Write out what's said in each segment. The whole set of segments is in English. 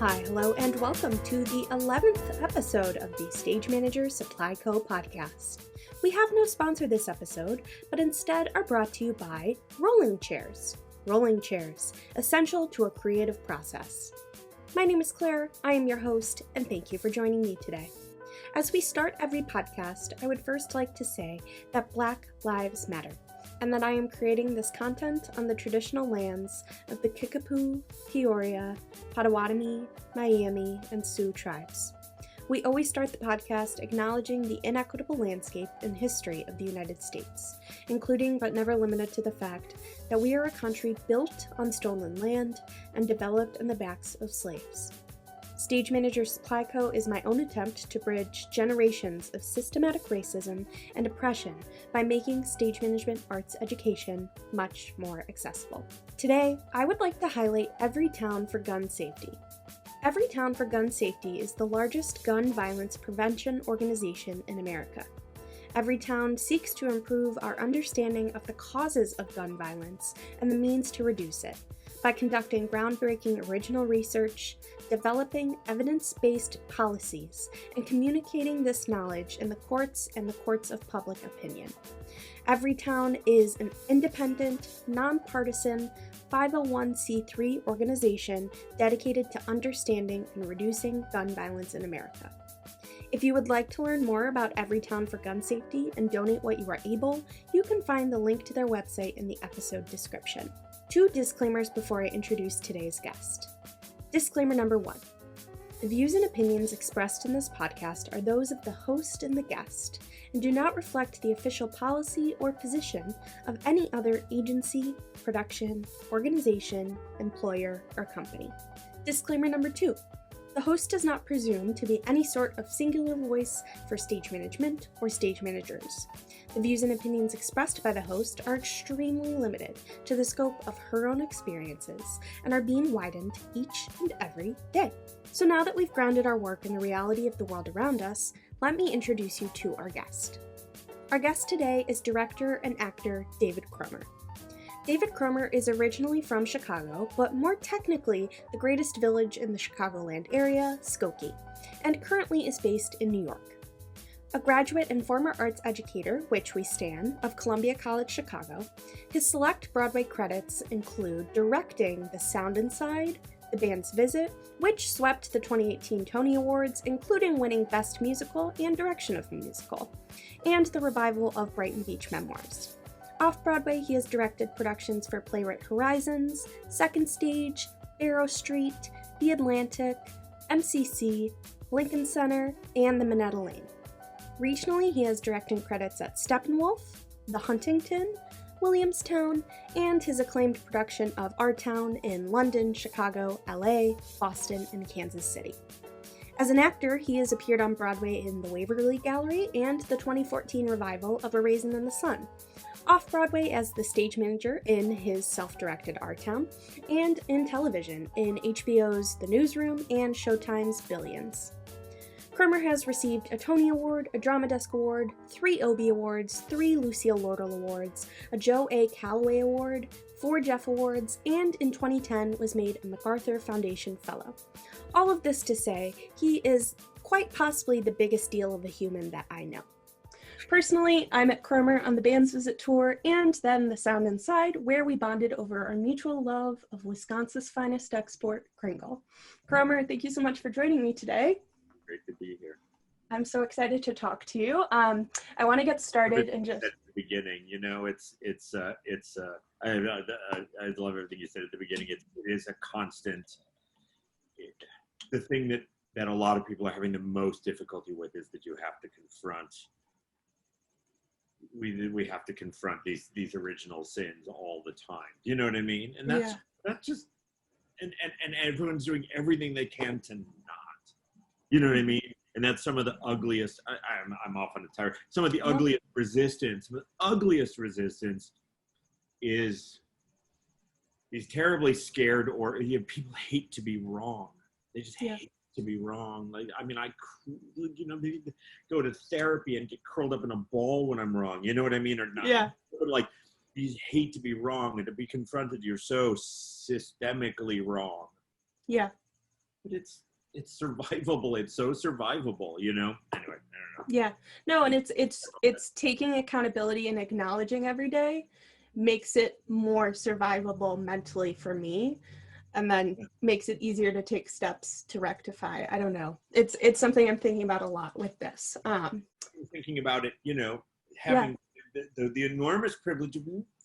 Hi, hello, and welcome to the 11th episode of the Stage Manager Supply Co. podcast. We have no sponsor this episode, but instead are brought to you by Rolling Chairs. Rolling Chairs, essential to a creative process. My name is Claire, I am your host, and thank you for joining me today. As we start every podcast, I would first like to say that Black Lives Matter, and that I am creating this content on the traditional lands of the Kickapoo, Peoria, Potawatomi, Miami, and Sioux tribes. We always start the podcast acknowledging the inequitable landscape and history of the United States, including but never limited to the fact that we are a country built on stolen land and developed on the backs of slaves. Stage Manager Supply Co. is my own attempt to bridge generations of systematic racism and oppression by making stage management arts education much more accessible. Today, I would like to highlight Everytown for Gun Safety. Everytown for Gun Safety is the largest gun violence prevention organization in America. Everytown seeks to improve our understanding of the causes of gun violence and the means to reduce it by conducting groundbreaking original research, developing evidence-based policies, and communicating this knowledge in the courts and the courts of public opinion. Everytown is an independent, nonpartisan, 501c3 organization dedicated to understanding and reducing gun violence in America. If you would like to learn more about Everytown for Gun Safety and donate what you are able, you can find the link to their website in the episode description. 2 disclaimers before I introduce today's guest. Disclaimer number 1. The views and opinions expressed in this podcast are those of the host and the guest, and do not reflect the official policy or position of any other agency, production, organization, employer, or company. Disclaimer number 2. The host does not presume to be any sort of singular voice for stage management or stage managers. The views and opinions expressed by the host are extremely limited to the scope of her own experiences and are being widened each and every day. So now that we've grounded our work in the reality of the world around us, let me introduce you to our guest. Our guest today is director and actor David Cromer. David Cromer is originally from Chicago, but more technically, the greatest village in the Chicagoland area, Skokie, and currently is based in New York. A graduate and former arts educator, which we stan, of Columbia College Chicago, his select Broadway credits include directing The Sound Inside, The Band's Visit, which swept the 2018 Tony Awards, including winning Best Musical and Direction of a Musical, and the revival of Brighton Beach Memoirs. Off-Broadway, he has directed productions for Playwright Horizons, Second Stage, Barrow Street, The Atlantic, MCC, Lincoln Center, and the Minetta Lane. Regionally, he has directing credits at Steppenwolf, The Huntington, Williamstown, and his acclaimed production of Our Town in London, Chicago, LA, Boston, and Kansas City. As an actor, he has appeared on Broadway in the Waverly Gallery and the 2014 revival of A Raisin in the Sun, off-Broadway as the stage manager in his self-directed Our Town, and in television in HBO's The Newsroom and Showtime's Billions. Cromer has received a Tony Award, a Drama Desk Award, 3 Obie Awards, 3 Lucille Lortel Awards, a Joe A. Calloway Award, 4 Jeff Awards, and in 2010 was made a MacArthur Foundation Fellow. All of this to say, he is quite possibly the biggest deal of a human that I know. Personally, I met Cromer on the Band's Visit tour and then The Sound Inside, where we bonded over our mutual love of Wisconsin's finest export, Kringle. Cromer, thank you so much for joining me today. Great to be here. I'm so excited to talk to you. I want to get started and just... At the beginning, you know, I love everything you said at the beginning. It is a constant, the thing that a lot of people are having the most difficulty with is that you have to confront, we have to confront these original sins all the time. Do you know what I mean? And that's just, and everyone's doing everything they can to not. You know what I mean? And that's some of the ugliest, I'm off on a tire, some of the ugliest resistance, is these terribly scared, or people hate to be wrong. They just hate to be wrong. Like, I mean, they go to therapy and get curled up in a ball when I'm wrong. You know what I mean? Or not. Yeah. But like, you hate to be wrong and to be confronted. You're so systemically wrong. Yeah. but it's survivable. It's so survivable, you know. Anyway, I don't know. Yeah. No, and it's taking accountability and acknowledging every day makes it more survivable mentally for me, and then makes it easier to take steps to rectify. I don't know. It's something I'm thinking about a lot with this. Thinking about it, you know, having the enormous privilege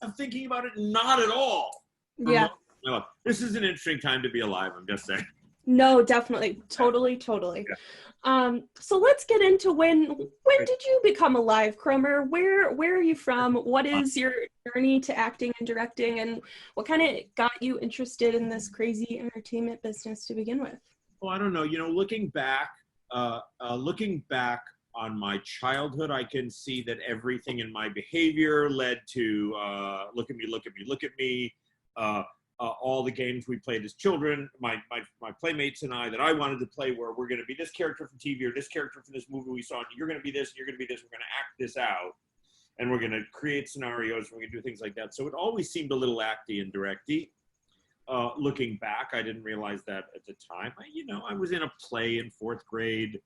of thinking about it not at all. Yeah. No, this is an interesting time to be alive, I'm just saying. No, definitely. Totally. So let's get into when did you become a live Cromer? Where are you from? What is your journey to acting and directing, and what kind of got you interested in this crazy entertainment business to begin with? Well, I don't know. You know, looking back on my childhood, I can see that everything in my behavior led to look at me, look at me, look at me. All the games we played as children, my playmates and I that I wanted to play, where we're going to be this character from TV or this character from this movie we saw, and you're going to be this, and you're going to be this. We're going to act this out, and we're going to create scenarios. We're going to do things like that. So it always seemed a little acty and directy. Looking back, I didn't realize that at the time. I was in a play in 4th grade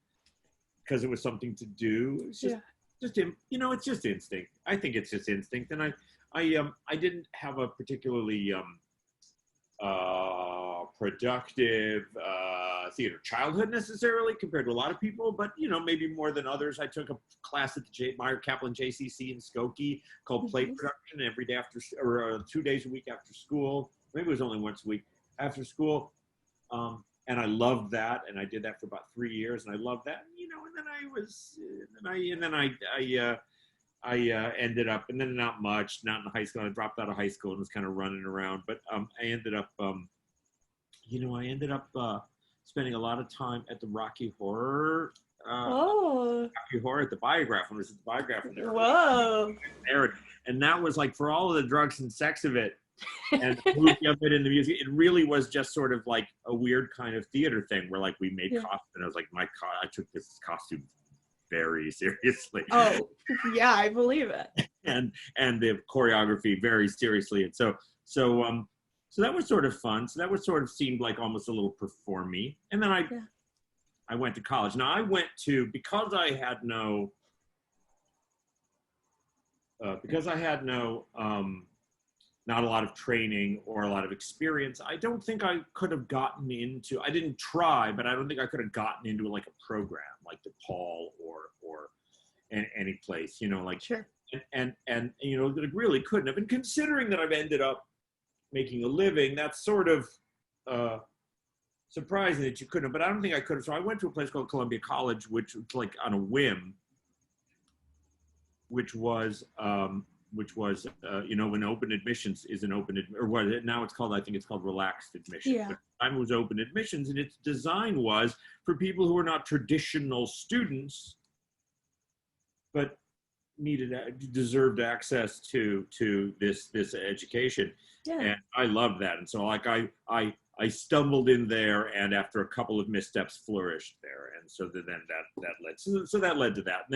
because it was something to do. It's just, it's just instinct. I think it's just instinct, and I didn't have a particularly productive theater childhood necessarily compared to a lot of people, but maybe more than others. I took a class at the Meyer Kaplan JCC in Skokie called play production every day after, or 2 days a week after school. Maybe it was only once a week after school, and I loved that, and I did that for about 3 years, and I loved that. And then I ended up, and then not in high school. I dropped out of high school and was kind of running around. But I ended up, spending a lot of time at the Rocky Horror. Rocky Horror at the Biograph. When I was at the Biograph. Whoa. And that was like, for all of the drugs and sex of it, and the movie of it and the music, it really was just sort of like a weird kind of theater thing where like we made costumes. And I was like, I took this costume very seriously. Oh, yeah, I believe it. and the choreography very seriously. And so that was sort of fun. So that was sort of seemed like almost a little performy. And then I went to college. Now I went to, because I had no not a lot of training or a lot of experience, I don't think I could have gotten into, I didn't try, but I don't think I could have gotten into like a program like DePaul or any place, Sure. And that really couldn't have. And considering that I've ended up making a living, that's sort of surprising that you couldn't have, but I don't think I could have. So I went to a place called Columbia College, which was like on a whim, which was when open admissions is an open, or what now it's called, I think it's called relaxed admission. Yeah. But at the time it was open admissions, and its design was for people who are not traditional students, but deserved access to this education. Yeah. And I loved that. And so like I stumbled in there, and after a couple of missteps flourished there. And so then that led to that.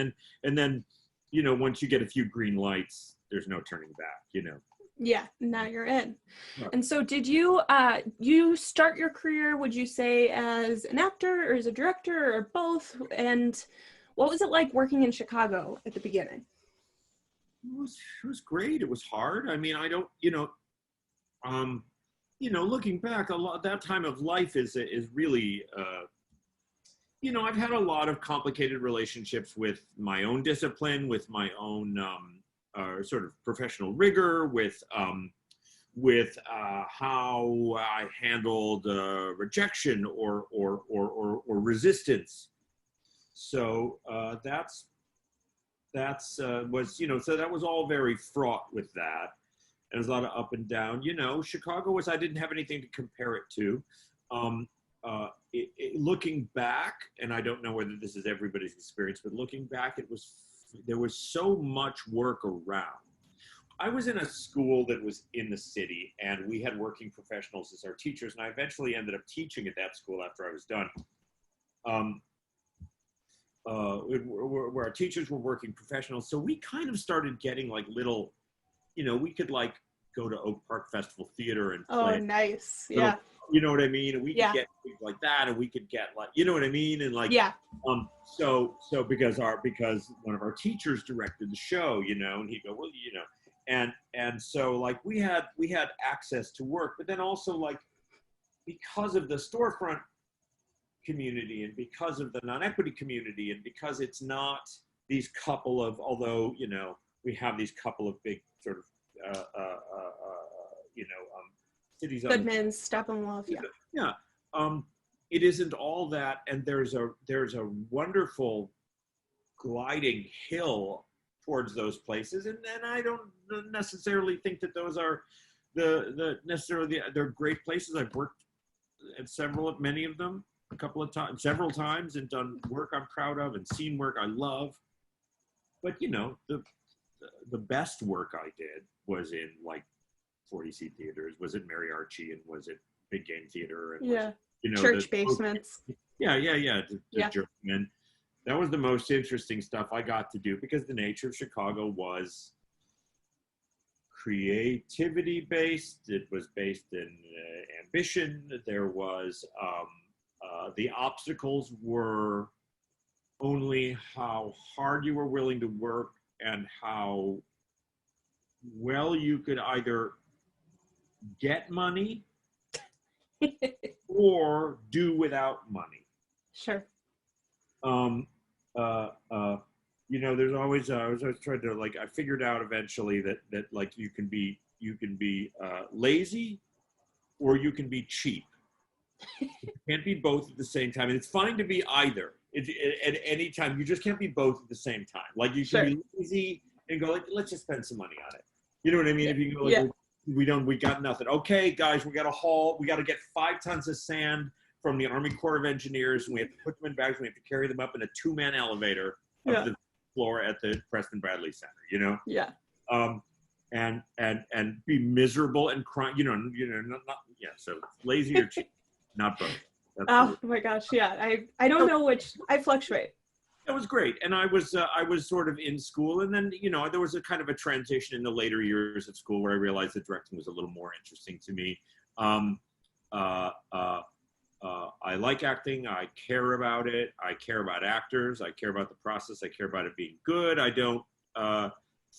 And then once you get a few green lights, there's no turning back, Yeah, now you're in. Right. And so did you start your career, would you say, as an actor or as a director or both? And what was it like working in Chicago at the beginning? It was great. It was hard. I mean, I don't, looking back, a lot that time of life is really, I've had a lot of complicated relationships with my own discipline, with my own sort of professional rigor, with how I handled rejection or resistance. So so that was all very fraught with that. And there's a lot of up and down. Chicago I didn't have anything to compare it to. Looking back, and I don't know whether this is everybody's experience, but looking back, there was so much work around. I was in a school that was in the city, and we had working professionals as our teachers, and I eventually ended up teaching at that school after I was done. Where our teachers were working professionals, so we kind of started getting like little, we could like go to Oak Park Festival Theater and Oh, play. nice. Little, Yeah. you know what I mean? And we Yeah. could get things like that, and we could get like, you know what I mean? And like, Yeah. so because one of our teachers directed the show, you know, and he'd go, well, you know, and so like we had access to work, but then also like because of the storefront community and because of the non-equity community and because it's not these couple of, although, you know, we have these couple of big sort of, you know, cities. Goodman, Steppenwolf, yeah. Yeah. It isn't all that, and there's a wonderful gliding hill towards those places, and I don't necessarily think that those are they're great places. I've worked at many of them, several times, and done work I'm proud of and seen work I love. But you know, the best work I did was in like 40-seat theaters, was it Mary Archie, and was it Big Game Theater, and yeah, you know, church basements. Yeah. And that was the most interesting stuff I got to do, because the nature of Chicago was creativity based. It was based in ambition. There was the obstacles were only how hard you were willing to work and how well you could either get money or do without money. Sure. You know, there's always I was trying to, like, I figured out eventually that like you can be lazy or you can be cheap. You can't be both at the same time, and it's fine to be either. At any time, you just can't be both at the same time. Like you can be lazy and go like, let's just spend some money on it. You know what I mean? If you go like, we got nothing. Okay, guys, we got to haul. We got to get 5 tons of sand from the Army Corps of Engineers, and we have to put them in bags. We have to carry them up in a 2-man elevator up the floor at the Preston Bradley Center. You know? Yeah. And be miserable and cry. You know, not So lazy or cheap, not both. Oh my gosh, yeah. I don't know which. I fluctuate. That was great, and I was sort of in school, and then, you know, there was a kind of a transition in the later years of school where I realized that directing was a little more interesting to me. I like acting. I care about it. I care about actors. I care about the process. I care about it being good. I don't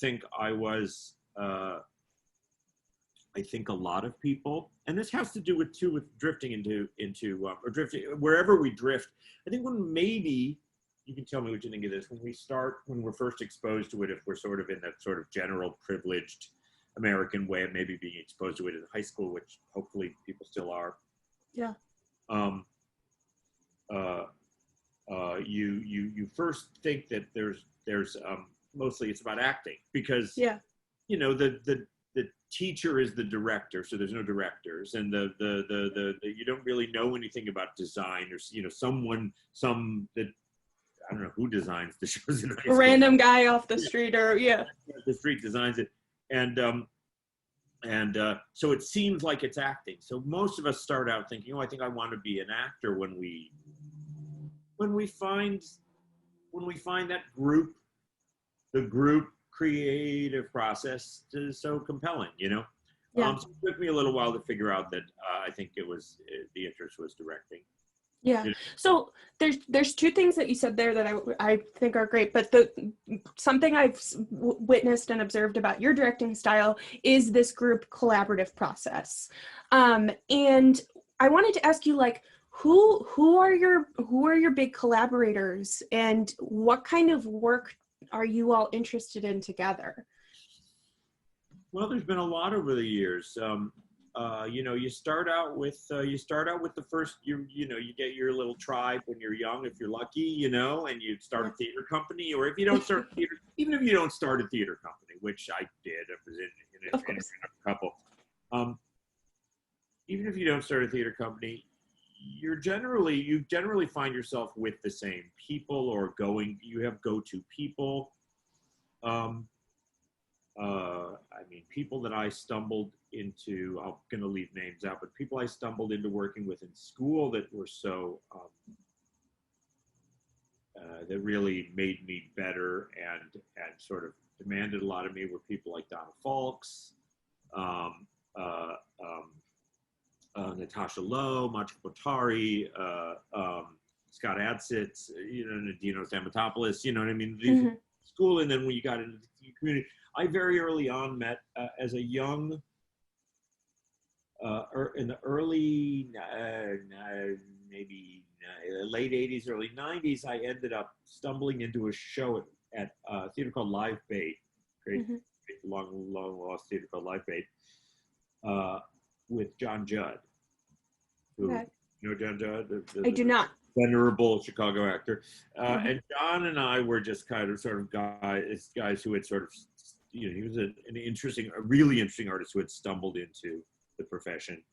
think I was. I think a lot of people, and this has to do with drifting into or drifting wherever we drift. I think when maybe. You can tell me what you think of this. When we're first exposed to it, if we're sort of in that sort of general privileged American way of maybe being exposed to it in high school, which hopefully people still are. Yeah. You first think that there's mostly it's about acting, because you know the teacher is the director, so there's no directors, and the you don't really know anything about design, or you know I don't know who designs the shows in high school. A random guy off the street, or the street designs it, and so it seems like it's acting. So most of us start out thinking, oh, I think I want to be an actor. When we find that the group creative process is so compelling, you know. So it took me a little while to figure out that I think the interest was directing. Yeah. So there's 2 things that you said there that I think are great, but something I've witnessed and observed about your directing style is this group collaborative process. And I wanted to ask you, like, who are your big collaborators, and what kind of work are you all interested in together? Well, there's been a lot over the years. You know, you start out with the first, you get your little tribe when you're young, if you're lucky, you know, and you start a theater company, or if you don't start theater, even if you don't start a theater company, which I did, I was in a couple. Even if you don't start a theater company, you generally find yourself with the same people, or you have go-to people. I mean, people that I stumbled into, I'm going to leave names out, but people I stumbled into working with in school that were so, that really made me better and sort of demanded a lot of me, were people like Donna Falks, um, uh, Natasha Lowe, Macho Botari, Scott Adsit, Dino Stamatopoulos, you know what I mean? These school, and then when you got into the community, I very early on met as a young, in the early, maybe late 80s, early 90s, I ended up stumbling into a show at a theater called Live Bait, great long lost theater called Live Bait, with John Judd. Who, you know John Judd? I do not. Venerable Chicago actor. And John and I were just kind of sort of guys who had sort of, he was a really interesting artist who had stumbled into the profession,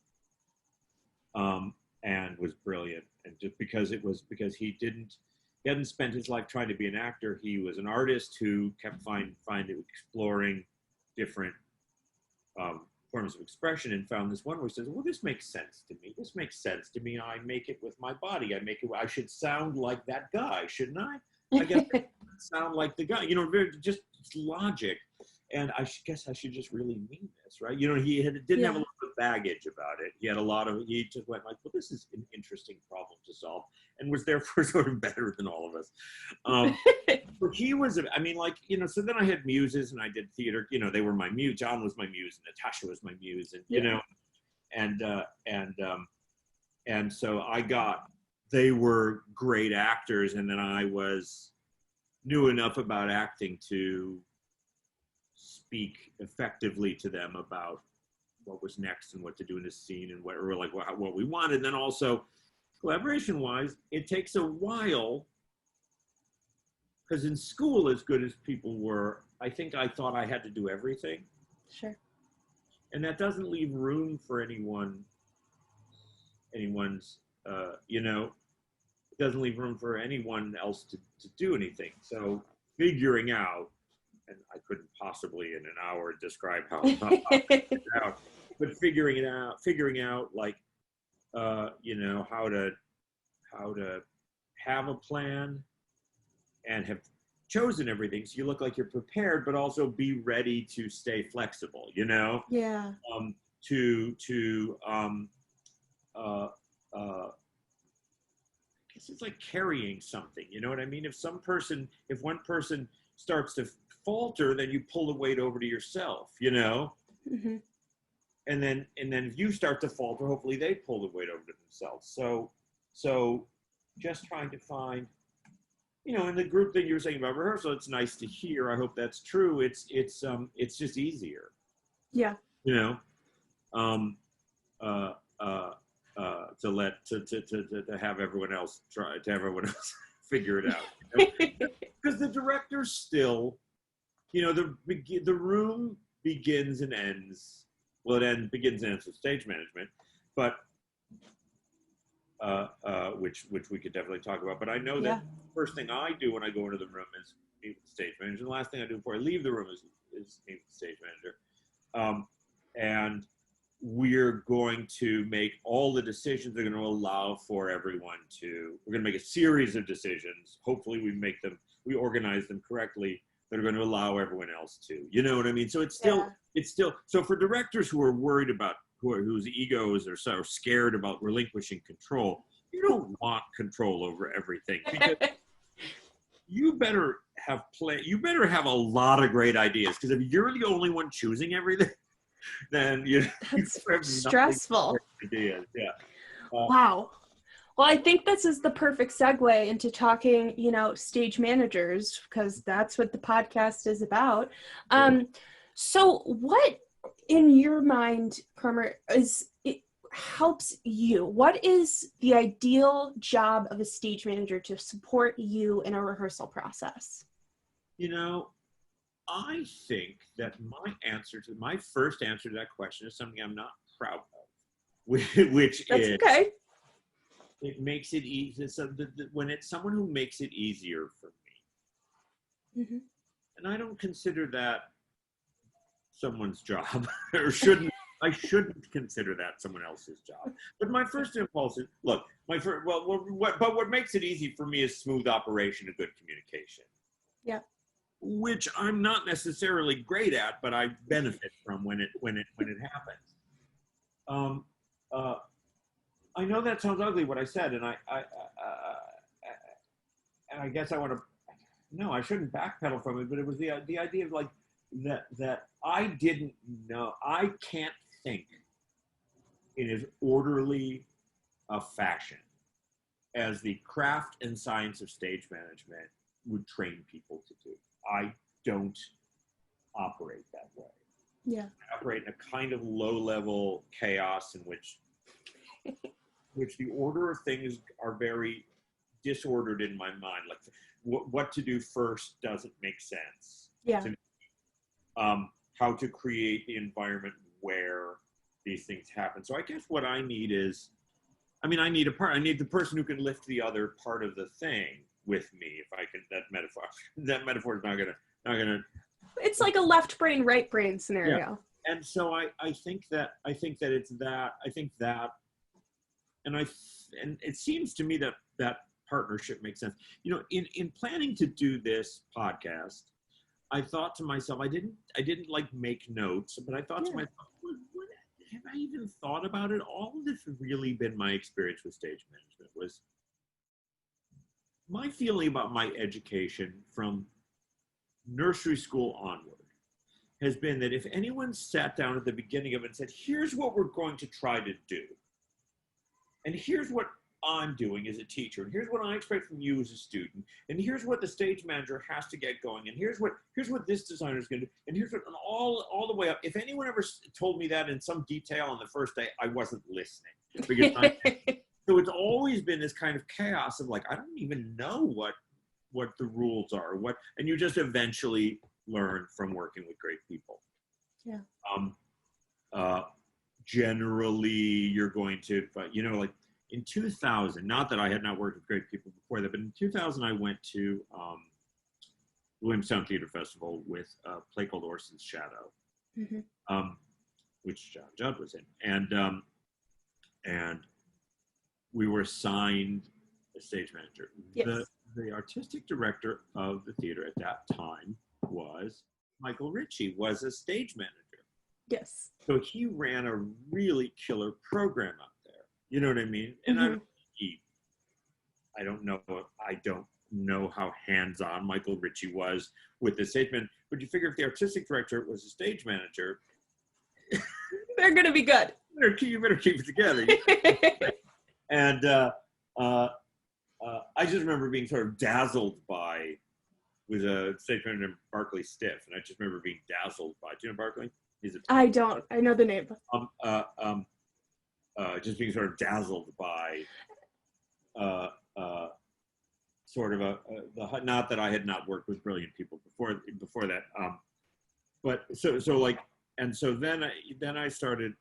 and was brilliant. And just because he hadn't spent his life trying to be an actor. He was an artist who kept exploring different forms of expression, and found this one where he says, well, this makes sense to me. This makes sense to me. I make it with my body. I should sound like that guy, shouldn't I? I guess I sound like the guy, just logic. And I guess I should just really mean this, right? He didn't have a lot of baggage about it. He just went like, well, this is an interesting problem to solve, and was therefore sort of better than all of us. But he was, so then I had muses, and I did theater. They were my muse. John was my muse, and Natasha was my muse, and and so they were great actors, and then I knew enough about acting to speak effectively to them about what was next and what to do in a scene and what we wanted. And then also collaboration wise, it takes a while, because in school, as good as people were, I think I thought I had to do everything. Sure. And that doesn't leave room for anyone's, it doesn't leave room for anyone else to do anything. So figuring out, and I couldn't possibly in an hour describe how out, but figuring out like, how to have a plan and have chosen everything, so you look like you're prepared, but also be ready to stay flexible, Yeah. I guess it's like carrying something, you know what I mean? If one person starts to falter, then you pull the weight over to yourself, Mm-hmm. and then if you start to falter, hopefully they pull the weight over to themselves. So just trying to find, in the group thing you were saying about rehearsal, it's nice to hear. I hope that's true. It's just easier. Yeah. To have everyone else figure it out. Because the director's still, the room begins and ends. Well, it begins and ends with stage management, but which we could definitely talk about. But I know that the first thing I do when I go into the room is meet with the stage manager. And the last thing I do before I leave the room is meet with the stage manager. And we're going to make all the decisions that are going to allow for everyone we're going to make a series of decisions. Hopefully we organize them correctly, that are going to allow everyone else to, you know what I mean? So it's still, so for directors who are worried about, whose egos are so scared about relinquishing control, you don't want control over everything, because you better have a lot of great ideas, because if you're the only one choosing everything, then that's stressful. Ideas. Yeah. Wow. Well, I think this is the perfect segue into talking, stage managers, because that's what the podcast is about. So what, in your mind, Kramer, helps you? What is the ideal job of a stage manager to support you in a rehearsal process? I think that my first answer to that question is something I'm not proud of, which That's is okay. It makes it easy. So when it's someone who makes it easier for me, and I don't consider that someone's job, or I shouldn't consider that someone else's job. But my first impulse is, look, what makes it easy for me is smooth operation and good communication. Yeah. which I'm not necessarily great at, but I benefit from when it happens. I know that sounds ugly what I said, and I guess I want to. No, I shouldn't backpedal from it, but it was the idea of like that I didn't know. I can't think in as orderly a fashion as the craft and science of stage management would train people to do. I don't operate that way. Yeah. I operate in a kind of low-level chaos in which the order of things are very disordered in my mind. Like what to do first doesn't make sense. Yeah. To me. How to create the environment where these things happen. So I guess what I need is, I need the person who can lift the other part of the thing with me. If I can, that metaphor is not gonna. It's like a left brain, right brain scenario. Yeah. And so I think that it's that. I think that, and it seems to me that partnership makes sense. You know, in planning to do this podcast, I thought to myself, I didn't like make notes, but I thought to myself, what have I even thought about it? All of this has really been my experience with stage management. Was my feeling about my education from nursery school onward has been that if anyone sat down at the beginning of it and said, here's what we're going to try to do, and here's what I'm doing as a teacher, and here's what I expect from you as a student, and here's what the stage manager has to get going, and here's what this designer is going to do, and here's what, and all the way up. If anyone ever told me that in some detail on the first day, I wasn't listening. Because so it's always been this kind of chaos of like, I don't even know what the rules are, and you just eventually learn from working with great people. Yeah. Generally, you're going to, like, in 2000, not that I had not worked with great people before that, but in 2000, I went to Williamstown Theater Festival with a play called Orson's Shadow, which John Judd was in. And we were assigned a stage manager. Yes. The artistic director of the theater at that time was Michael Ritchie, was a stage manager. Yes. So he ran a really killer program out there. You know what I mean? And I don't know how hands-on Michael Ritchie was with the stage man, but you figure if the artistic director was a stage manager, they're gonna be good. You better keep it together. And I just remember being sort of dazzled by, was a stage manager named Barclay Stiff, and I just remember being dazzled by. Do you know Barclay? I don't. I know the name. Just being sort of dazzled by sort of not that I had not worked with brilliant people before that, but so like, and so then I started,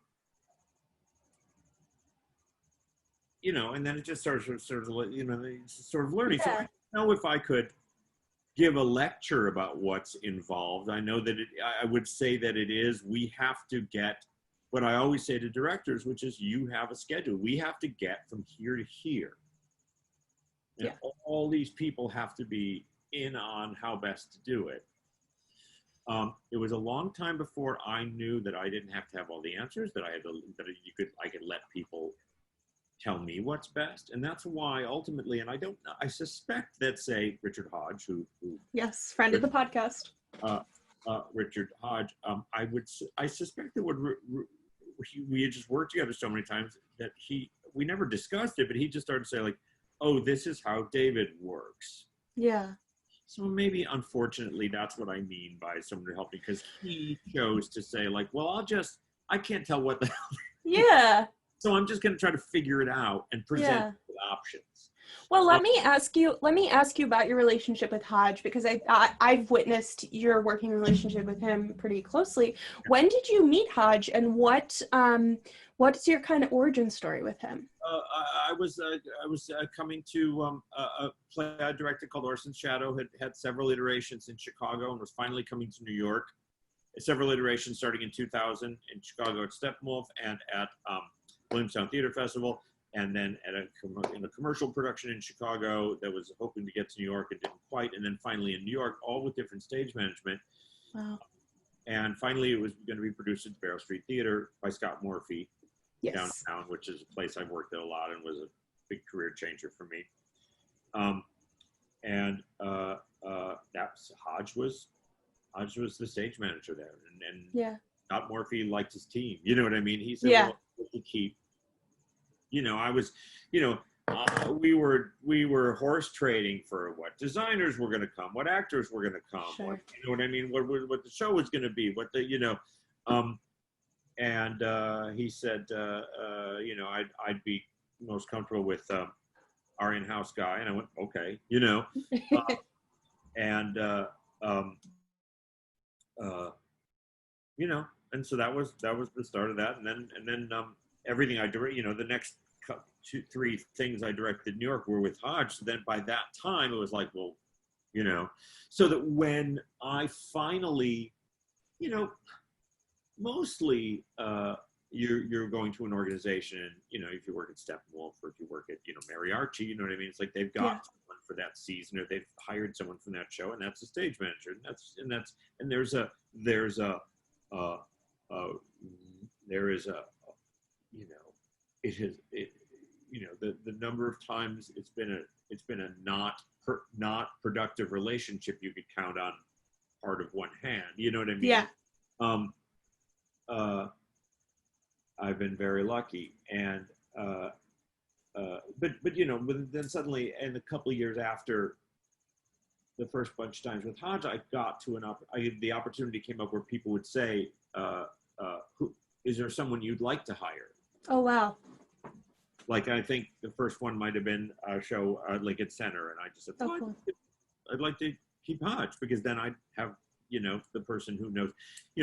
and then it just started sort of learning. Yeah. So I don't know if I could give a lecture about what's involved. I know that I would say that we have to get what I always say to directors, which is you have a schedule. We have to get from here to here. And all these people have to be in on how best to do it. It was a long time before I knew that I didn't have to have all the answers, that I could let people tell me what's best. And that's why ultimately, and I suspect that, say, Richard Hodge, who yes, friend of the podcast, Richard Hodge, I suspect that we had just worked together so many times that we never discussed it, but he just started to say like, oh, this is how David works. Yeah. So maybe, unfortunately, that's what I mean by someone to help me, because he chose to say like, well, I can't tell what the hell. Yeah. So I'm just going to try to figure it out and present options. Well, let me ask you about your relationship with Hodge, because I've witnessed your working relationship with him pretty closely. When did you meet Hodge, and what's your kind of origin story with him? I was coming to a play I directed called Orson's Shadow, had several iterations in Chicago, and was finally coming to New York. Several iterations starting in 2000 in Chicago at Steppenwolf and at Williamstown Theater Festival. and then in a commercial production in Chicago that was hoping to get to New York and didn't quite, and then finally in New York, all with different stage management. Wow. And finally, it was going to be produced at the Barrow Street Theater by Scott Morphy, Yes. downtown, which is a place I've worked at a lot and was a big career changer for me. Hodge was the stage manager there, and Yeah. Scott Morphy liked his team. You know what I mean? He said, Yeah. "Well, to keep." I was, we were horse trading for what designers were going to come, what actors were going to come, Sure. you know what I mean? What the show was going to be, and he said, I'd be most comfortable with our in-house guy, and I went, okay, and so that was the start of that, and then everything I direct, the next 2-3 things I directed in New York were with Hodge. So then by that time it was like, well, so that when I finally, mostly you're going to an organization, and if you work at Steppenwolf or if you work at Mary Archie, you know what I mean? It's like they've got someone for that season, or they've hired someone from that show, and that's a stage manager, and there's a the number of times it's been a not productive relationship you could count on part of one hand. You know what I mean? Yeah. I've been very lucky, and but then suddenly, and a couple of years after the first bunch of times with Hodge, I got to the opportunity came up where people would say, is there someone you'd like to hire? Oh, wow. Like, I think the first one might have been a show at Lincoln Center, and I just said, cool. I'd like to keep Hodge, because then I'd have, the person who knows.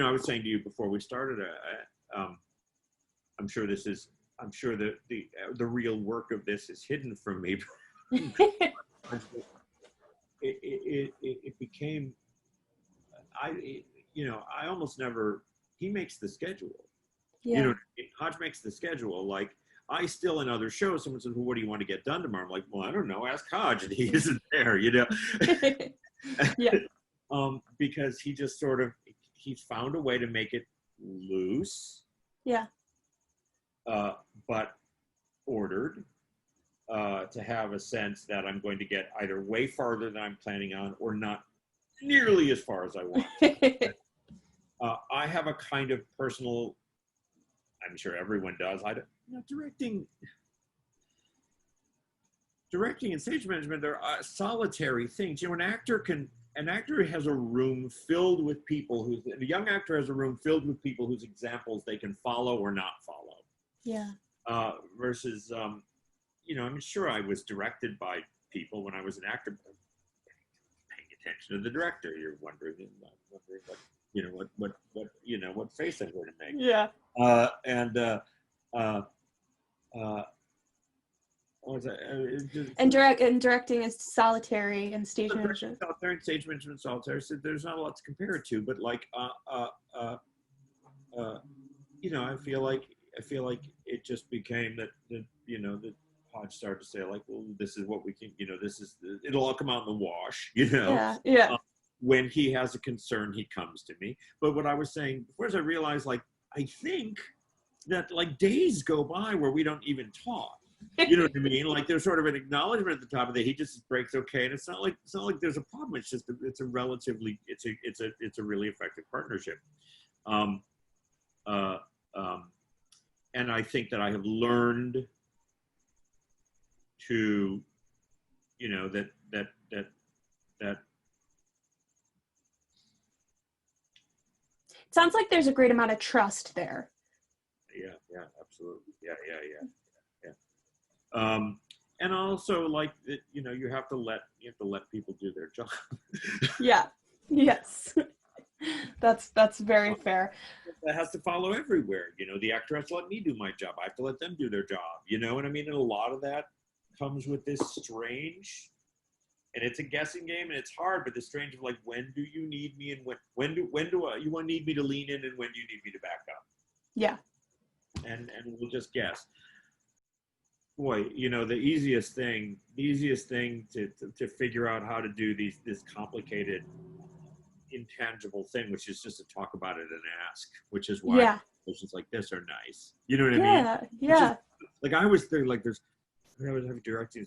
I was saying to you before we started, I'm sure that the real work of this is hidden from me. It became, I almost never, he makes the schedule. Yeah. Hodge makes the schedule. Like, I still, in other shows, someone says, well, what do you want to get done tomorrow? I'm like, well, I don't know, ask Hodge. And he isn't there, Yeah. Because he just he found a way to make it loose. Yeah. But ordered, to have a sense that I'm going to get either way farther than I'm planning on, or not nearly as far as I want. I have a kind of personal, I'm sure everyone does. Directing and stage management are solitary things. An actor has a room filled with people a young actor has a room filled with people whose examples they can follow or not follow. Yeah. Versus, I'm sure I was directed by people when I was an actor, paying attention to the director. You're wondering what face I'm going to make. Yeah. What was that? And directing is solitary, and stage management. Solitary and stage management, solitary. So there's not a lot to compare it to, but like, I feel like it just became that Hodge started to say, like, well, this is what we can, it'll all come out in the wash, Yeah. Yeah. When he has a concern, he comes to me. But what I was saying before is I realized, like, I think that, like, days go by where we don't even talk. You know what I mean? Like, there's sort of an acknowledgement at the top of the, he just breaks okay, and it's not like there's a problem. It's just it's a really effective partnership. And I think that I have learned to, that. It sounds like there's a great amount of trust there. Yeah, absolutely. Yeah. And also, like, you have to let people do their job. Yeah. Yes. That's very fair. That has to follow everywhere. The actor has to let me do my job. I have to let them do their job. You know what I mean? And a lot of that comes with this strange, and it's a guessing game, and it's hard, but the strange of, like, when do you need me, and when do you need me to lean in, and when do you need me to back up? Yeah. And we'll just guess. boy, the easiest thing to figure out how to do this complicated, intangible thing, which is just to talk about it and ask, which is why Yeah. conversations like this are nice. You know what I mean? Yeah. Which is Yeah. like I always think like when I was having directing,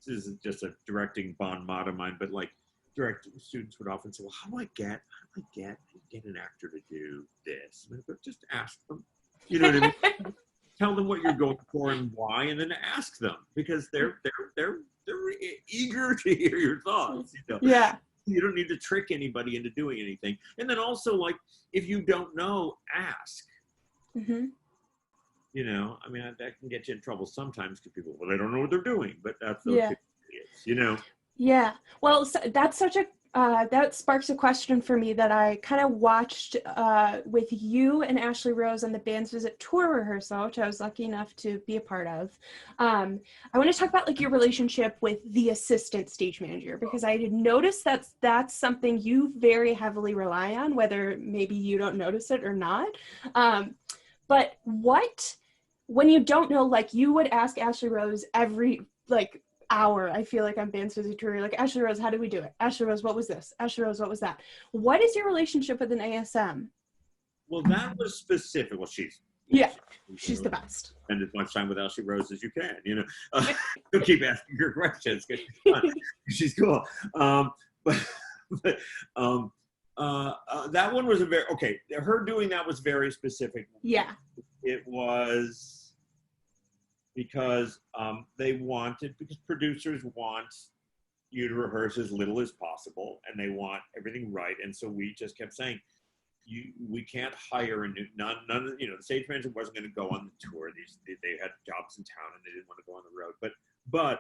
this is just a directing bon mot of mine, but like direct students would often say, well, how do I get an actor to do this? But just ask them. You know what I mean? Tell them what you're going for and why, and then ask them, because they're eager to hear your thoughts. Yeah. You don't need to trick anybody into doing anything. And then also, like, if you don't know, ask. Mm-hmm. I mean, that can get you in trouble sometimes because people, well, they don't know what they're doing, but that's those Yeah. idiots. Yeah. Well, so that's such a that sparks a question for me that I kind of watched with you and Ashley Rose on the Band's Visit tour rehearsal, which I was lucky enough to be a part of. I want to talk about like your relationship with the assistant stage manager, because I did notice that's something you very heavily rely on, whether maybe you don't notice it or not. But when you don't know, like you would ask Ashley Rose every like hour, I feel like, on Band's Visit tour, like, Ashley Rose, how did we do it? Ashley Rose, what was this? Ashley Rose, what was that? What is your relationship with an ASM? Well, that was specific. Well, she's the best. Spend as much time with Ashley Rose as you can. You'll keep asking her questions because she's fun. She's cool. But that one was her doing that was very specific. Yeah. It was because because producers want you to rehearse as little as possible, and they want everything right. And so we just kept saying, we can't hire none of the stage manager wasn't going to go on the tour. They had jobs in town and they didn't want to go on the road. But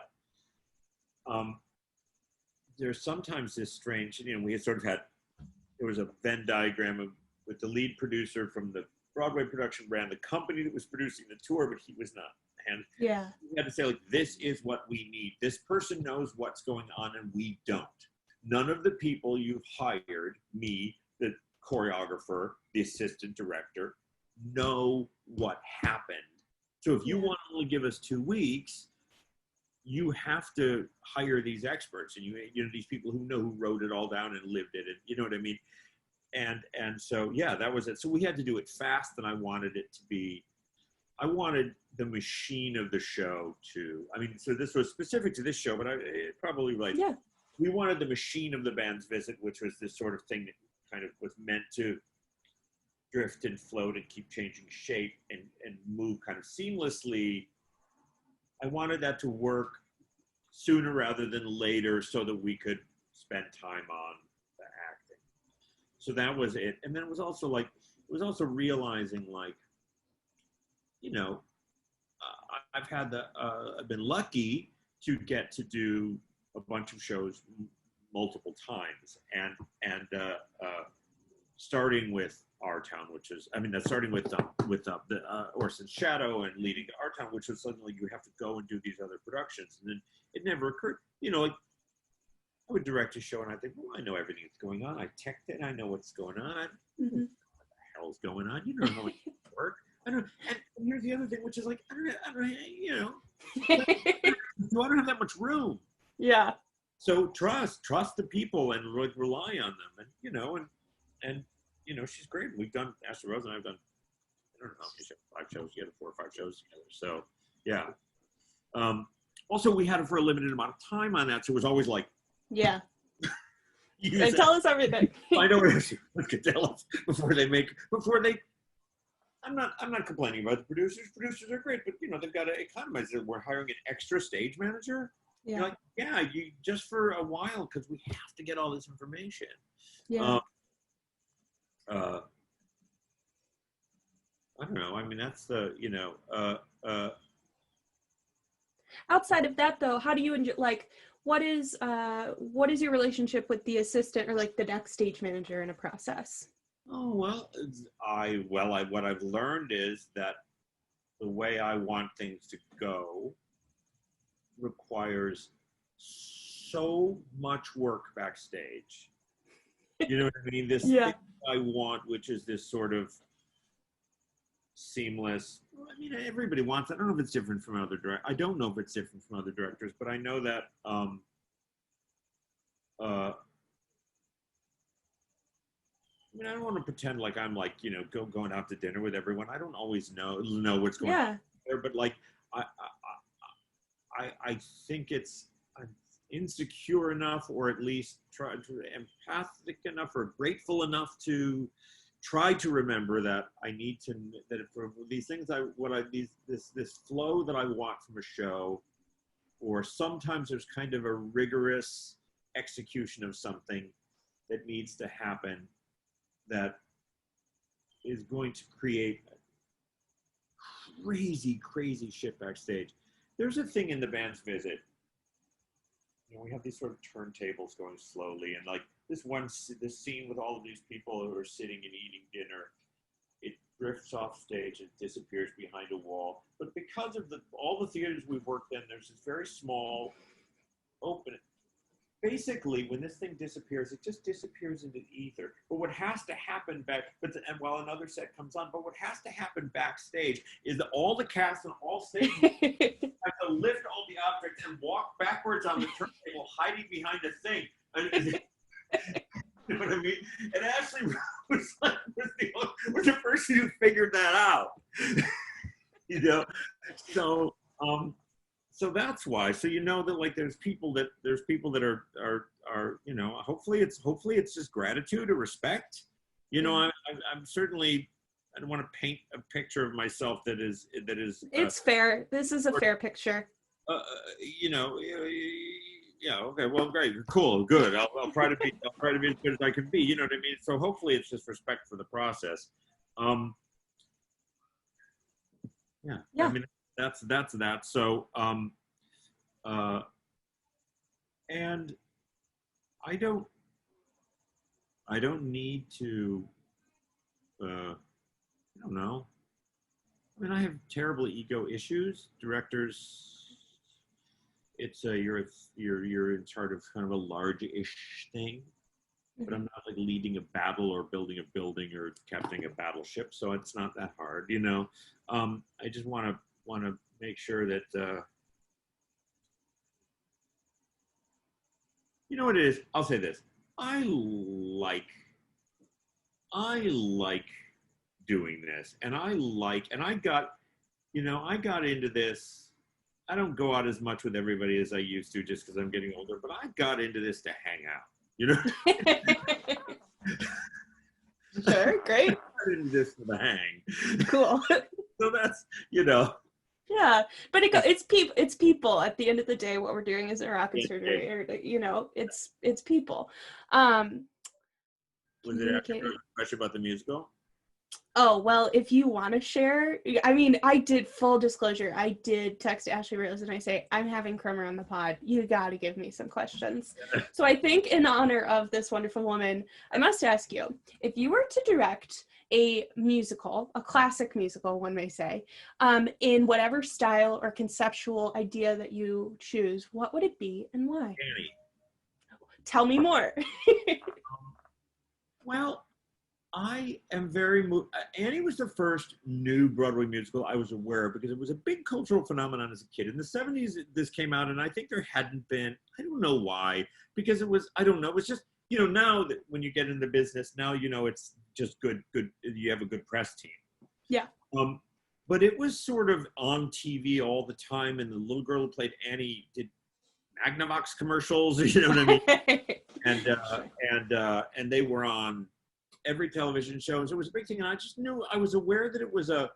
there's sometimes this strange, we had sort of there was a Venn diagram with the lead producer from the Broadway production ran the company that was producing the tour, but he was not. And we had to say, like, this is what we need. This person knows what's going on and we don't. None of the people you've hired, me, the choreographer, the assistant director, know what happened. So if you want to only give us 2 weeks, you have to hire these experts and these people who know, who wrote it all down and lived it, and you know what I mean. And so that was it. So we had to do it fast, and I wanted the machine of the show so this was specific to this show, but we wanted the machine of the Band's Visit, which was this sort of thing that kind of was meant to drift and float and keep changing shape and move kind of seamlessly. I wanted that to work sooner rather than later so that we could spend time on the acting. So that was it. And then it was also realizing, like, I've been lucky to get to do a bunch of shows multiple times, and starting with Our Town, starting with the Orson's Shadow and leading to Our Town, which was suddenly you have to go and do these other productions, and then it never occurred. Like I would direct a show and I think, well, I know everything that's going on. I tech it, I know what's going on. Mm-hmm. What the hell's going on? You don't know how it work. I don't. And here's the other thing, which is like, I don't have that much room. Yeah. So trust the people and rely on them, and she's great. We've done Ashley Rose and I've done, I don't know, 5 shows together, 4 or 5 shows together. So yeah. Also, we had it for a limited amount of time on that, so it was always like, and tell us everything. I know what you can tell us before they. I'm not complaining about the producers. Producers are great, but they've got to economize. We're hiring an extra stage manager. Yeah. You're like, you just for a while because we have to get all this information. Yeah. I don't know. I mean, that's the Outside of that, though, how do you enjoy, like, what is your relationship with the assistant or like the next stage manager in a process? Oh, well, what I've learned is that the way I want things to go requires so much work backstage. You know what I mean? This thing I want, which is this sort of seamless. I mean, everybody wants. I don't know if it's different from other I don't know if it's different from other directors, but I know that. I mean, I don't want to pretend like I'm like going out to dinner with everyone. I don't always know what's going on there, but like I I think I'm insecure enough, or at least empathic enough, or grateful enough to try to remember that I need to, that for these things this flow that I want from a show, or sometimes there's kind of a rigorous execution of something that needs to happen that is going to create crazy shit backstage. There's a thing in the band's visit. We have these sort of turntables going slowly, and like this scene with all of these people who are sitting and eating dinner, it drifts off stage and disappears behind a wall. But because of all the theaters we've worked in, there's this very small opening. Basically, when this thing disappears, it just disappears into ether. But what has to happen and while another set comes on, but what has to happen backstage is that all the cast and all stage have to lift all the objects and walk backwards on the turntable, hiding behind a thing. You know what I mean? And Ashley was the person who figured that out. So that's why. So that like there's people that are hopefully it's just gratitude or respect. I'm certainly, I don't want to paint a picture of myself that is. It's fair. This is a fair picture. Yeah. Okay. Well, great. Cool. Good. I'll try to be as good as I can be. You know what I mean? So hopefully it's just respect for the process. Yeah. I mean, that's that. So, and I don't need to, I don't know. I mean, I have terrible ego issues. Directors, it's you're in charge of kind of a large-ish thing, but I'm not like leading a battle or building a building or captaining a battleship, so it's not that hard, I just want to make sure that you know what it is. I'll say this: I like doing this, and I got into this. I don't go out as much with everybody as I used to, just because I'm getting older. But I got into this to hang out. Sure, great. I got into this for the hang. Cool. So that's Yeah, but it's people. At the end of the day, what we're doing is a rapid surgery, or it's people. Was it actually a question about the musical? Oh, well, if you want to share, I mean, I did, full disclosure, I did text Ashley Rose and I say, I'm having Cromer on the pod. You got to give me some questions. So I think in honor of this wonderful woman, I must ask you, if you were to direct a musical, a classic musical, one may say, in whatever style or conceptual idea that you choose, what would it be and why? Annie. Tell me more. Well, I am very moved. Annie was the first new Broadway musical I was aware of, because it was a big cultural phenomenon as a kid. In the 70s, this came out, and I think there hadn't been, I don't know why, because it was, I don't know, it was just, now that when you get into business, now, it's just good, you have a good press team. Yeah. But it was sort of on TV all the time, and the little girl who played Annie did Magnavox commercials, you know what I mean? And they were on every television show, and so it was a big thing. And I just knew, I was aware that it was an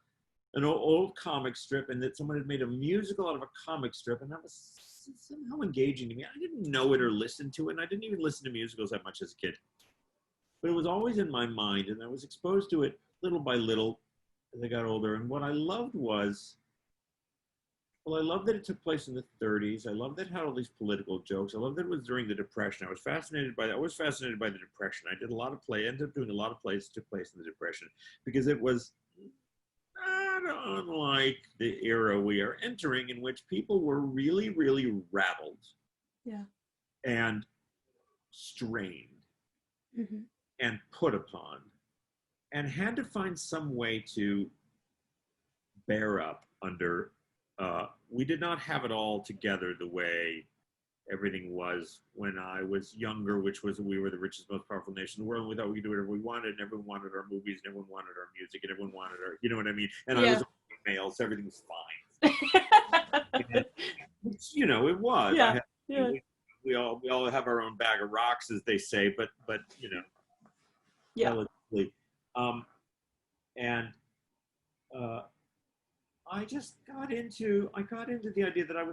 old comic strip, and that someone had made a musical out of a comic strip, and that was somehow engaging to me. I didn't know it or listen to it, and I didn't even listen to musicals that much as a kid. But it was always in my mind, and I was exposed to it little by little as I got older. And what I loved was, well, I love that it took place in the 30s. I love that it had all these political jokes. I love that it was during the Depression. I was fascinated by the Depression. I did a lot of ended up doing a lot of plays that took place in the Depression, because it was not unlike the era we are entering, in which people were really, really rattled. Yeah. And strained. Mm-hmm. And put upon, and had to find some way to bear up under, we did not have it all together the way everything was when I was younger, which was we were the richest, most powerful nation in the world. And we thought we could do whatever we wanted, and everyone wanted our movies, and everyone wanted our music, and everyone wanted our, you know what I mean? And I was a male, so everything was fine. And, you know, it was. Yeah. We all have our own bag of rocks, as they say, but you know, relatively. I just got into the idea that I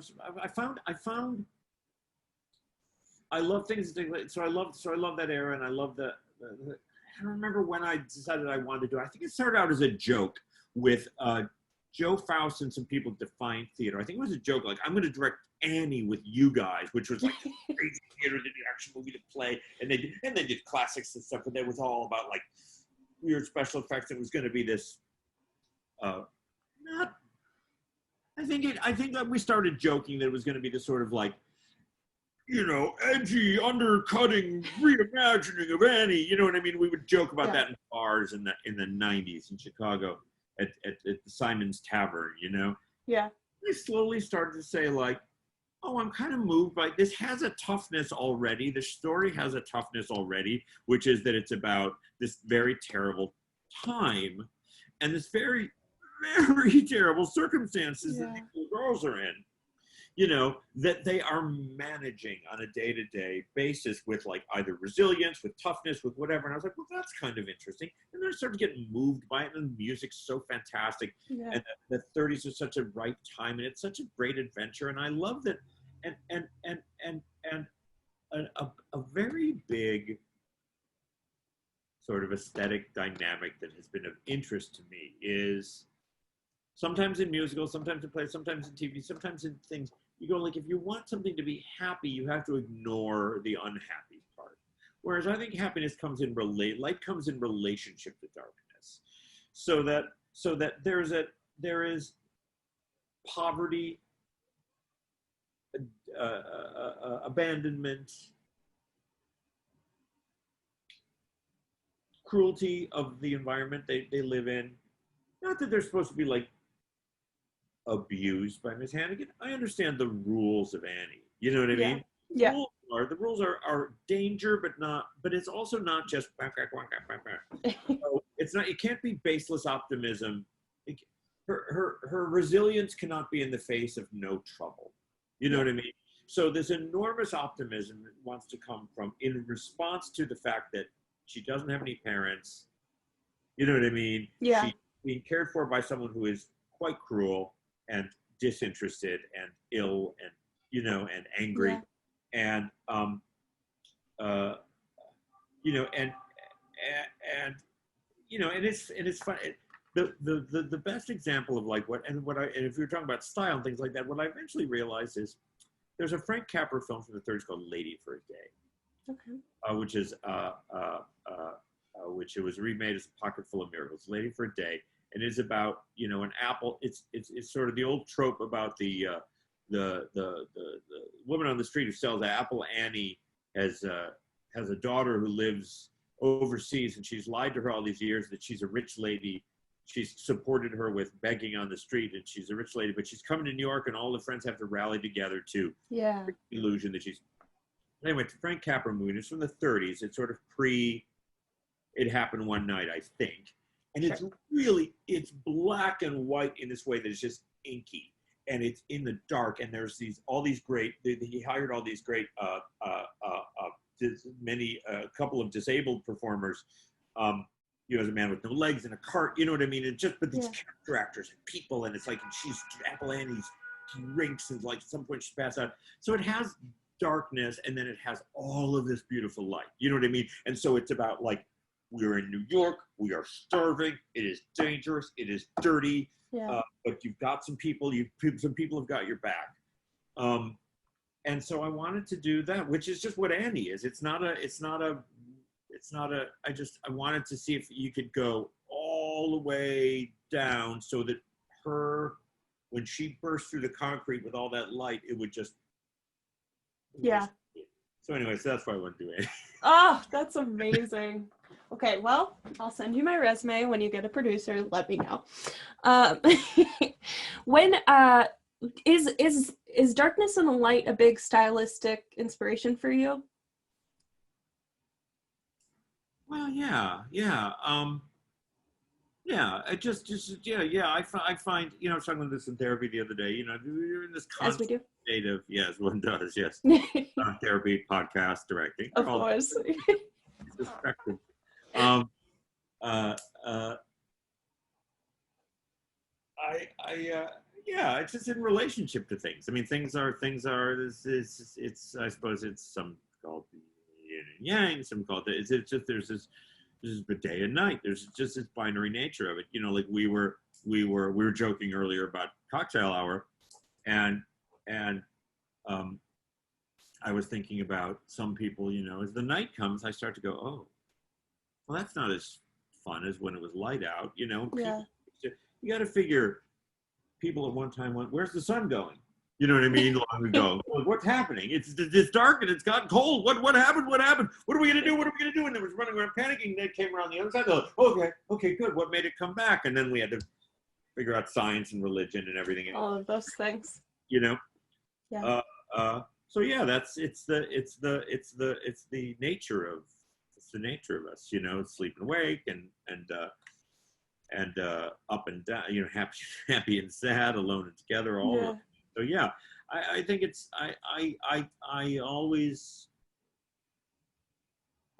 love things. So I love that era, and I love the I don't remember when I decided I wanted to do it. I think it started out as a joke with Joe Faust and some people at Defiant Theater. I think it was a joke, like, I'm going to direct Annie with you guys, which was like the crazy theater, the action movie to play, and they did classics and stuff, but it was all about like weird special effects. It was going to be this, not. I think that we started joking that it was going to be this sort of like, you know, edgy, undercutting reimagining of Annie. You know what I mean? We would joke about that in bars in the 90s in Chicago at the Simon's Tavern, you know? Yeah. We slowly started to say, like, oh, I'm kind of moved by this. Has a toughness already. The story has a toughness already, which is that it's about this very terrible time and this very, very terrible circumstances that these girls are in. You know, that they are managing on a day-to-day basis with like either resilience, with toughness, with whatever. And I was like, well, that's kind of interesting. And then I started getting moved by it, and the music's so fantastic. Yeah. And the 30s is such a ripe time, and it's such a great adventure. And I love that. And a very big sort of aesthetic dynamic that has been of interest to me is sometimes in musicals, sometimes in plays, sometimes in TV, sometimes in things, you go like, if you want something to be happy, you have to ignore the unhappy part. Whereas I think happiness comes in light comes in relationship to darkness. So that there is poverty, abandonment, cruelty of the environment they live in. Not that they're supposed to be like abused by Miss Hannigan. I understand the rules of Annie. You know what I mean? Yeah. The rules are danger, but it's also not just so it's not. It can't be baseless optimism. Her resilience cannot be in the face of no trouble. You know what I mean? So this enormous optimism that wants to come from in response to the fact that she doesn't have any parents. You know what I mean? Yeah. She's being cared for by someone who is quite cruel and disinterested and ill and, you know, and angry. And you know, and you know, and it's fun. The best example of like and if you're talking about style and things like that, what I eventually realized is there's a Frank Capra film from the 30s called Lady for a Day. Okay. Which is which it was remade as A Pocket Full of Miracles, Lady for a Day. And it's about, you know, an apple. It's sort of the old trope about the woman on the street who sells an apple. Annie has a daughter who lives overseas, and she's lied to her all these years that she's a rich lady. She's supported her with begging on the street, and she's a rich lady, but she's coming to New York, and all the friends have to rally together to the illusion that she's. Anyway, it's a Frank Capra movie. It's from the 30s. It's sort of It Happened One Night, I think. And it's really, it's black and white in this way that is just inky, and it's in the dark. And there's all these great. He hired all these great, couple of disabled performers. You know, as a man with no legs and a cart. You know what I mean? And but these character actors and people, and it's like, and she's Apple Annie's drinks, and like at some point she passed out. So it has darkness, and then it has all of this beautiful light. You know what I mean? And so it's about like, we're in New York, we are starving, it is dangerous, it is dirty, but you've got some people have got your back. And so I wanted to do that, which is just what Annie is. I wanted to see if you could go all the way down so that when she burst through the concrete with all that light, it would just. So anyway, so that's why I want to do it. Oh, that's amazing. Okay, well, I'll send you my resume when you get a producer. Let me know. Um, when is Darkness and the Light a big stylistic inspiration for you? Well, yeah. Yeah, I find, I was talking about this in therapy the other day. You're in this As we constant do. state of, yes, one does, yes, therapy, podcast, directing, Of all course. it's a spectrum. Um, uh, uh, yeah, it's just in relationship to things. I mean, it's I suppose it's some called yin and yang, some called it's just there's the day and night. There's just this binary nature of it. Like we were joking earlier about cocktail hour, and and um, I was thinking about some people. As the night comes, I start to go, oh, well, that's not as fun as when it was light out. Yeah. You got to figure people at one time went, where's the sun going? You know what I mean? Long ago. What's happening? It's dark and it's gotten cold. What happened? What happened? What are we going to do? What are we going to do? And they was running around panicking. They came around the other side. Like, okay, good. What made it come back? And then we had to figure out science and religion and everything. All of those things. Yeah. So yeah, it's the nature of us. It's sleep and wake and up and down, happy and sad, alone and together, all of it. So yeah, I think it's I always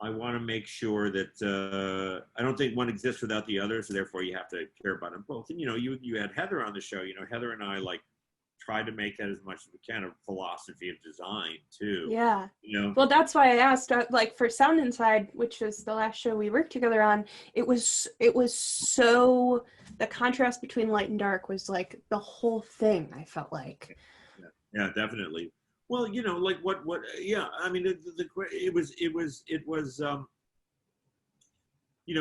I want to make sure that I don't think one exists without the other, so therefore you have to care about them both. And you had Heather on the show. Heather and I try to make that as much as we can a philosophy of design too. Yeah. Well, that's why I asked, for Sound Inside, which was the last show we worked together on, it was so, the contrast between light and dark was like the whole thing, I felt like. Yeah, definitely. Well, I mean, it was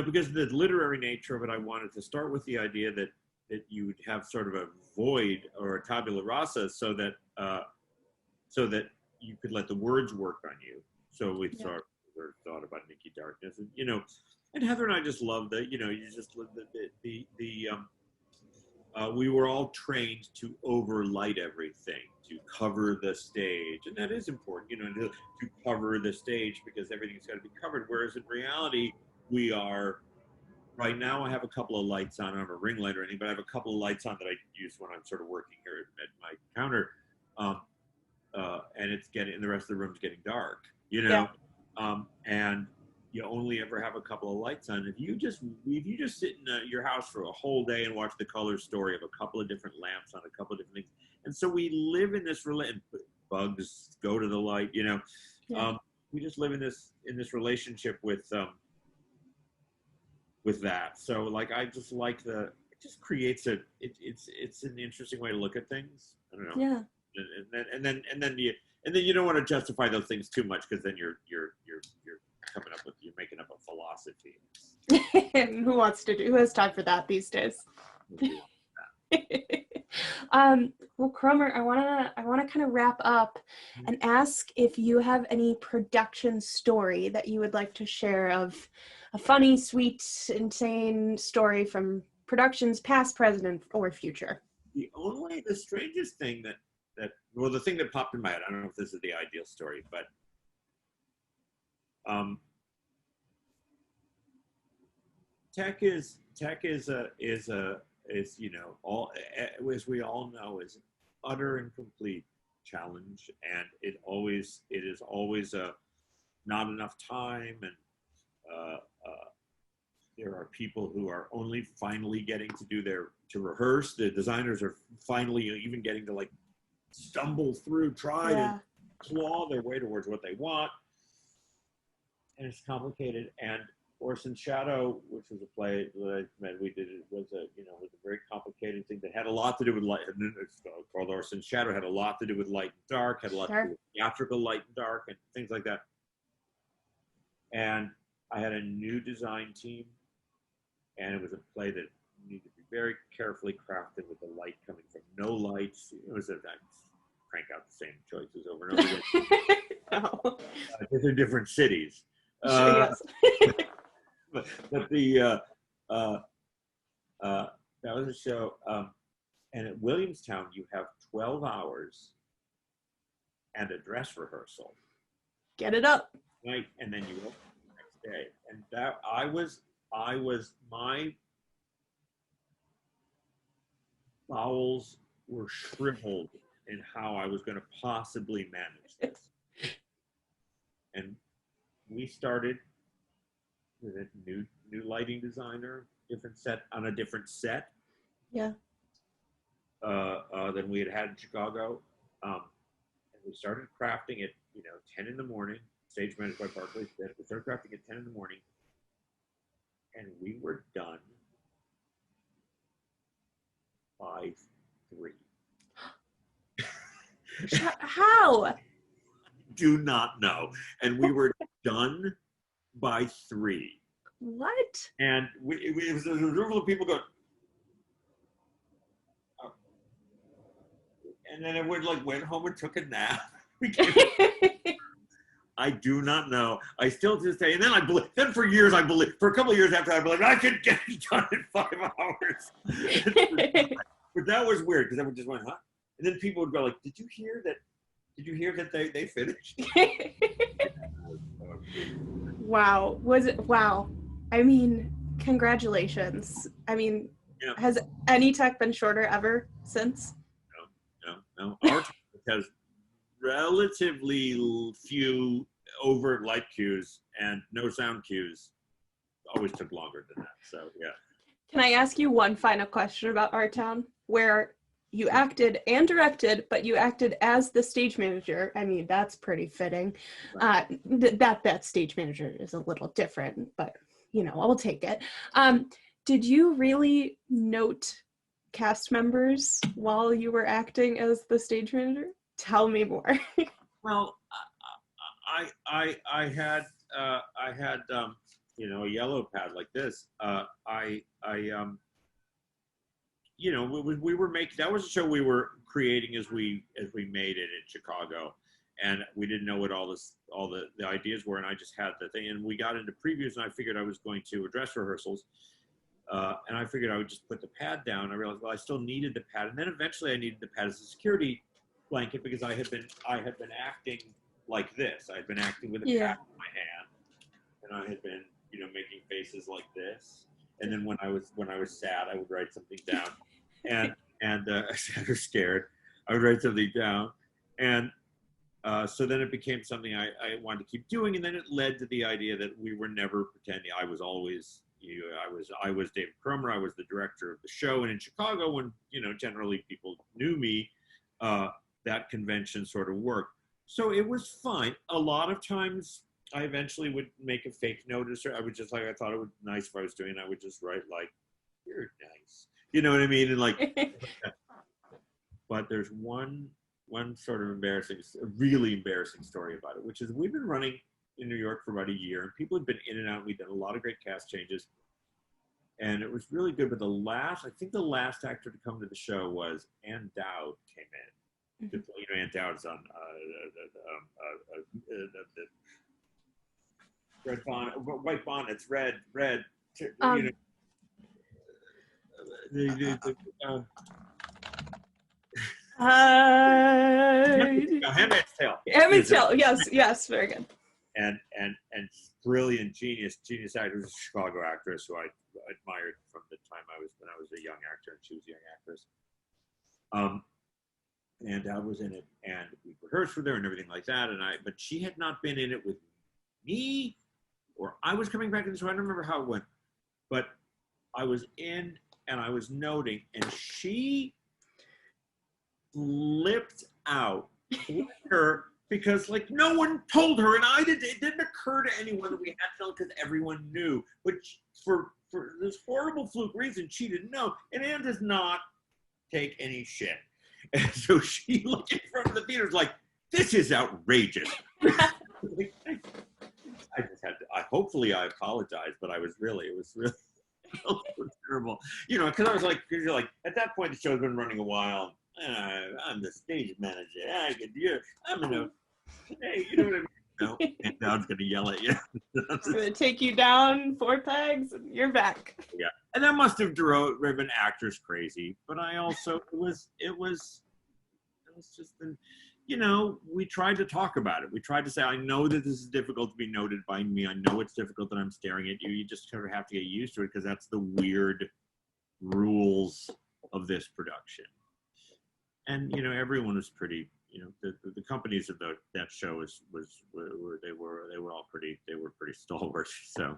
because of the literary nature of it, I wanted to start with the idea that you would have sort of a void or a tabula rasa so that you could let the words work on you. So we thought about Nikki Darkness, and Heather and I just loved that. You just we were all trained to overlight everything, to cover the stage, and that is important, to cover the stage because everything's got to be covered. Whereas in reality, we are. Right now, I have a couple of lights on. I don't have a ring light or anything, but I have a couple of lights on that I use when I'm sort of working here at my counter. And the rest of the room's getting dark, and you only ever have a couple of lights on. If you just sit in your house for a whole day and watch the color story of a couple of different lamps on a couple of different things, and so we live in this bugs go to the light, we just live in this relationship with that. So I just like it just creates it's an interesting way to look at things. I don't know. Yeah. And then you don't want to justify those things too much because then you're making up a philosophy. Who has time for that these days? Well, Cromer, I wanna kind of wrap up and ask if you have any production story that you would like to share of a funny, sweet, insane story from productions past, present, or future. The strangest thing the thing that popped in my head, I don't know if this is the ideal story, but tech is all, as we all know, is utter and complete challenge, and it is always not enough time, and there are people who are only finally getting to rehearse. The designers are finally even getting to stumble through, try to claw their way towards what they want, and it's complicated. And Orson's Shadow, which was a play that we did, was a very complicated thing that had a lot to do with light. It's called Orson's Shadow, had a lot to do with light and dark, had a lot to do with theatrical light and dark, and things like that. And I had a new design team, and it was a play that needed to be very carefully crafted with the light coming from no lights. It was crank out the same choices over and over again. They're different cities. Sure, yes. but the that was a show. And at Williamstown, you have 12 hours and a dress rehearsal. Get it up. Right, and then you open the next day. And that my bowels were shriveled in how I was going to possibly manage this. And we started with a new lighting designer, different set on a different set. Yeah. Than we had in Chicago. And we started crafting at 10 in the morning. Stage managed by Barclays. We started crafting at 10 in the morning, and we were done by 3. How? Do not know. And we were done by 3. What? And it was a room full of people going. And then I went home and took a nap. I do not know. I still to this day. And then then for years for a couple of years after I believed I could get it done in 5 hours. But that was weird because I just went, huh? And then people would go like, Did you hear that they finished? Wow. Wow. I mean, congratulations. I mean, yeah. Has any tech been shorter ever since? No. Our tech has relatively few overt light cues and no sound cues. Always took longer than that. So yeah. Can I ask you one final question about Our Town, where you acted and directed, but you acted as the stage manager? I mean, that's pretty fitting. Right. That stage manager is a little different, but I'll take it. Did you really note cast members while you were acting as the stage manager? Tell me more. Well, I had a yellow pad like this. We were making, that was a show we were creating as we made it in Chicago, and we didn't know what all the ideas were, and I just had the thing, and we got into previews, and I figured I was going to dress rehearsals. And I figured I would just put the pad down. I realized, well, I still needed the pad, and then eventually I needed the pad as a security blanket because I had been acting like this. I had been acting with a pad in my hand, and I had been, making faces like this. And then when I was sad, I would write something down, and sad or scared, I would write something down, and so then it became something I wanted to keep doing, and then it led to the idea that we were never pretending. I was always. I was David Cromer. I was the director of the show, and in Chicago, when generally people knew me, that convention sort of worked. So it was fine. A lot of times, I eventually would make a fake notice, or I would just I thought it would be nice if I was doing it. I would just write like, "You're nice," you know what I mean, and like. But there's one sort of really embarrassing story about it, which is we've been running in New York for about a year, and people had been in and out. We'd done a lot of great cast changes, and it was really good. But I think the last actor to come to the show was Ann Dowd came in. Mm-hmm. Ann Dowd's on the red bonnet, white bonnets, red. Handmaid's Tale. Handmaid's Tale. Yes, very good. And brilliant genius actor, who's a Chicago actress who I admired from the time when I was a young actor and she was a young actress. And Dowd was in it, and we rehearsed with her and everything like that. But she had not been in it with me, or I was coming back in the show. I don't remember how it went, but I was in and I was noting, and she flipped out her because no one told her, and it didn't occur to anyone that we had to tell because everyone knew, but for this horrible fluke reason she didn't know, and Ann does not take any shit, and so she looked in front of the theater like, this is outrageous. I just had to, hopefully I apologized, but it was really terrible, because I was like, at that point the show's been running a while. I'm the stage manager. I'm hey, you know what I mean? No, and Dowd's gonna yell at you. It's gonna take you down 4 pegs and you're back. Yeah, and that must have driven actors crazy. But I also it was just we tried to talk about it. We tried to say, I know that this is difficult to be noted by me. I know it's difficult that I'm staring at you. You just sort of have to get used to it because that's the weird rules of this production. And everyone was pretty. The companies of that show were all pretty stalwart. So,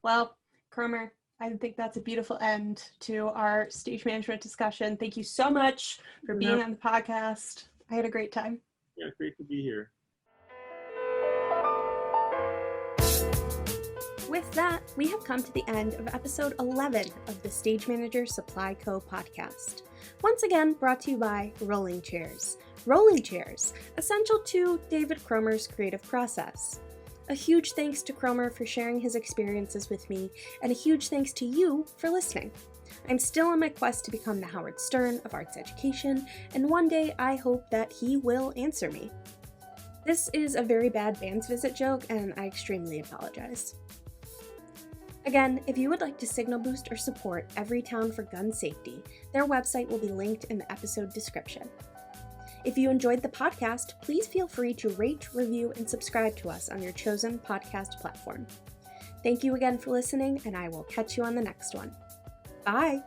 well, Cromer, I think that's a beautiful end to our stage management discussion. Thank you so much for being on the podcast. I had a great time. Yeah, great to be here. With that, we have come to the end of episode 11 of the Stage Manager Supply Co. podcast. Once again, brought to you by Rolling Chairs. Rolling Chairs, essential to David Cromer's creative process. A huge thanks to Cromer for sharing his experiences with me, and a huge thanks to you for listening. I'm still on my quest to become the Howard Stern of arts education, and one day I hope that he will answer me. This is a very bad Band's Visit joke, and I extremely apologize. Again, if you would like to signal boost or support Everytown for gun safety, their website will be linked in the episode description. If you enjoyed the podcast, please feel free to rate, review, and subscribe to us on your chosen podcast platform. Thank you again for listening, and I will catch you on the next one. Bye!